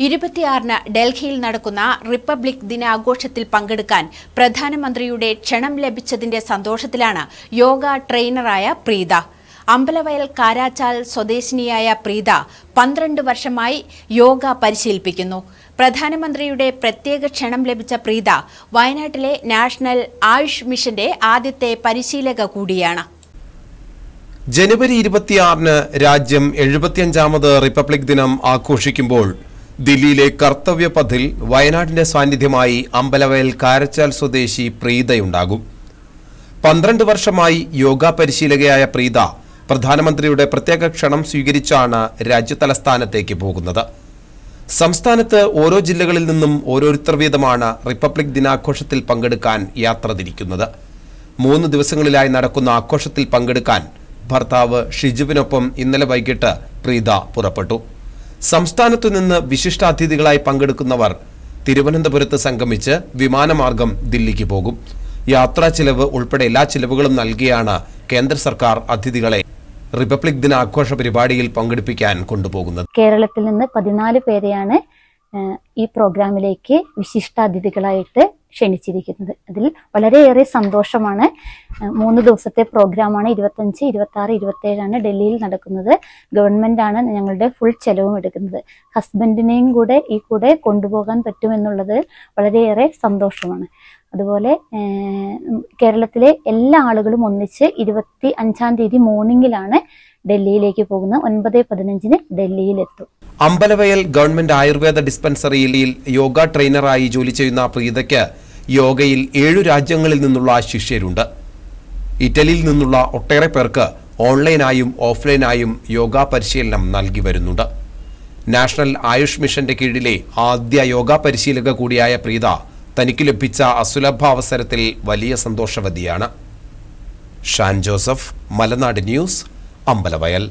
26-ന് ഡൽഹിയിൽ നടക്കുന്ന റിപ്പബ്ലിക് ദിനാഘോഷത്തിൽ പങ്കെടുക്കാൻ പ്രധാനമന്ത്രിയുടെ ക്ഷണം ലഭിച്ചതിന്റെ സന്തോഷത്തിലാണ് യോഗ ട്രെയിനറായ പ്രീത. അമ്പലവയൽ കാരാച്ചാൽ സ്വദേശിനിയായ പ്രീത 12 വർഷമായി യോഗ പരിശീലിപ്പിക്കുന്നു. പ്രധാനമന്ത്രിയുടെ പ്രത്യേക ക്ഷണം ലഭിച്ച പ്രീത വയനാട്ടിലെ നാഷണൽ ആയുഷ് മിഷന്റെ ആദ്യത്തെ പരിശീലക കൂടിയാണ്. ജനുവരി 26-ന് രാജ്യം 75ാമത് റിപ്പബ്ലിക് ദിനം ആഘോഷിക്കുമ്പോൾ ദില്ലിയിലെ കർത്തവ്യപഥിൽ വയനാടിന്റെ സാന്നിധ്യമായി അമ്പലവയൽ കാരച്ചാൽ സ്വദേശി പ്രീതയുണ്ടാകും. 12 വർഷമായി യോഗ പരിശീലകയായ പ്രീത പ്രധാനമന്ത്രിയുടെ പ്രത്യേക ക്ഷണം സ്വീകരിച്ചാണ് രാജ്യതലസ്ഥാനത്തേക്ക് പോകുന്നത്. സംസ്ഥാനത്ത് ഓരോ ജില്ലകളിൽ നിന്നും ഓരോരുത്തർ വീതമാണ് റിപ്പബ്ലിക് ദിനാഘോഷത്തിൽ പങ്കെടുക്കാൻ യാത്ര തിരിക്കുന്നത്. 3 ദിവസങ്ങളിലായി നടക്കുന്ന ആഘോഷത്തിൽ പങ്കെടുക്കാൻ ഭർത്താവ് ഷിജുവിനൊപ്പം ഇന്നലെ വൈകിട്ട് പ്രീത പുറപ്പെട്ടു. സംസ്ഥാനത്തുനിന്ന് വിശിഷ്ടാതിഥികളായി പങ്കെടുക്കുന്നവർ തിരുവനന്തപുരത്ത് സംഗമിച്ച് വിമാനമാർഗം ദില്ലിക്ക് പോകും. യാത്രാ ചിലവ് ഉൾപ്പെടെ എല്ലാ ചിലവുകളും നൽകിയാണ് കേന്ദ്ര സർക്കാർ അതിഥികളെ റിപ്പബ്ലിക് ദിനാഘോഷ പരിപാടിയിൽ പങ്കെടുപ്പിക്കാൻ കൊണ്ടുപോകുന്നത്. കേരളത്തിൽ നിന്ന് 14 പേരെയാണ് ഈ പ്രോഗ്രാമിലേക്ക് വിശിഷ്ടാതിഥികളായിട്ട് ക്ഷണിച്ചിരിക്കുന്നത്. അതിൽ വളരെയേറെ സന്തോഷമാണ്. 3 ദിവസത്തെ പ്രോഗ്രാമാണ്. 25, 26, 27 ഡൽഹിയിൽ നടക്കുന്നത്. ഗവൺമെന്റ് ആണ് ഞങ്ങളുടെ ഫുൾ ചെലവും എടുക്കുന്നത്. ഹസ്ബൻഡിനെയും കൂടെ കൊണ്ടുപോകാൻ പറ്റുമെന്നുള്ളത് വളരെയേറെ സന്തോഷമാണ്. അതുപോലെ കേരളത്തിലെ എല്ലാ ആളുകളും ഒന്നിച്ച് 25-ാം തീയതി മോർണിംഗിലാണ് ഡൽഹിയിലേക്ക് പോകുന്നത്. 9:15-ന് ഡൽഹിയിലെത്തും. അമ്പലവയൽ ഗവൺമെന്റ് ആയുർവേദ ഡിസ്പെൻസറിയിൽ യോഗ ട്രെയിനറായി ജോലി ചെയ്യുന്ന പ്രീതയ്ക്ക് യോഗയിൽ 7 രാജ്യങ്ങളിൽ നിന്നുള്ള ശിഷ്യരുണ്ട്. ഇറ്റലിയിൽ നിന്നുള്ള ഒട്ടേറെ പേർക്ക് ഓൺലൈനായും ഓഫ്ലൈനായും യോഗ പരിശീലനം നൽകി വരുന്നുണ്ട്. നാഷണൽ ആയുഷ് മിഷന്റെ കീഴിലെ ആദ്യ യോഗ പരിശീലക കൂടിയായ പ്രീത തനിക്ക് ലഭിച്ച അസുലഭ അവസരത്തിൽ വലിയ സന്തോഷവതിയാണ്. ഷാൻ ജോസഫ്, മലനാട് ന്യൂസ്, അമ്പലവയൽ.